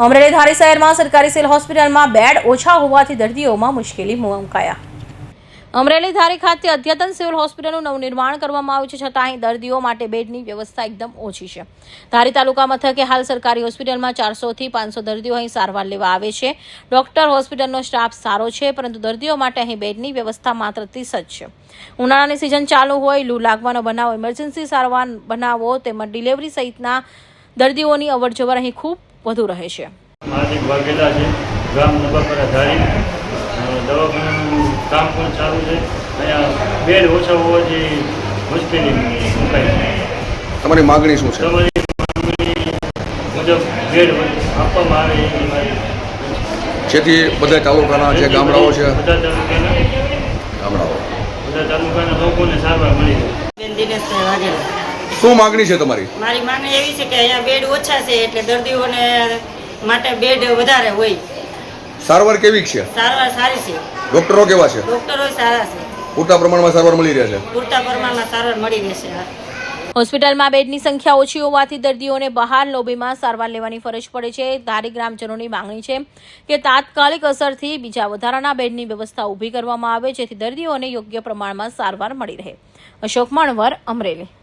અમરેલી ધારી શહેરમાં સરકારી સિવિલ હોસ્પિટલમાં બેડ ઓછા હોવાથી દર્દીઓમાં મુશ્કેલી મુકાયા। અમરેલી ધારી ખાતે અદ્યતન સિવિલ હોસ્પિટલનું નવનિર્માણ કરવામાં આવ્યું છે, છતાં અહીં દર્દીઓ માટે બેડની વ્યવસ્થા એકદમ ઓછી છે। ધારી તાલુકા મથકે હાલ સરકારી હોસ્પિટલમાં 400 થી 500 દર્દીઓ અહીં સારવાર લેવા આવે છે। ડોક્ટર હોસ્પિટલનો સ્ટાફ સારો છે, પરંતુ દર્દીઓ માટે અહીં બેડની વ્યવસ્થા માત્ર 30 જ છે। ઉનાળાની સિઝન ચાલુ હોય, લૂ લાગવાનો બનાવ, ઇમરજન્સી સારવાર બનાવો તેમજ ડિલિવરી સહિતના દર્દીઓની અવરજવર અહીં ખૂબ વધુ રહે છે। હાર્દિક વાઘેલા છે, ગામ નવાપરા ધારી। દવાખાનાનું કામ પણ સારું છે। અહીંયા બેડ ઓછા હોવાથી મુશ્કેલી મુકાય છે। તમારી માગણી શું છે? તમારી માગણી મુજબ બેડ આપવામાં આવે એની મારી જેથી બધા તાલુકાના જે ગામડાઓ છે, બધા તાલુકાના લોકોને સારવાર મળી જાય। દિનેશભાઈ વાઘેલા। શું માગણી છે તમારી? મારી માંગણી એવી છે કે અહીંયા બેડ ઓછા છે, એટલે દર્દીઓને માટે બેડ વધારે હોય। સારવાર કેવી છે? સારવાર સારી છે, ડોક્ટરો કેવા છે? ડોક્ટરો સારા છે, પૂરતા પ્રમાણમાં સારવાર મળી રહે છે? પૂરતા પ્રમાણમાં સારવાર મળી રહેશે। હોસ્પિટલમાં બેડની સંખ્યા ઓછી હોવાથી દર્દીઓને બહાર લોબીમાં સારવાર લેવાની ફરજ પડે છે। ધારી ગ્રામજનોની માંગણી છે કે તાત્કાલિક અસરથી બીજા વધારાના બેડની વ્યવસ્થા ઊભી કરવામાં આવે, જેથી દર્દીઓને યોગ્ય પ્રમાણમાં સારવાર મળી રહે। અશોક મણવર, અમરેલી।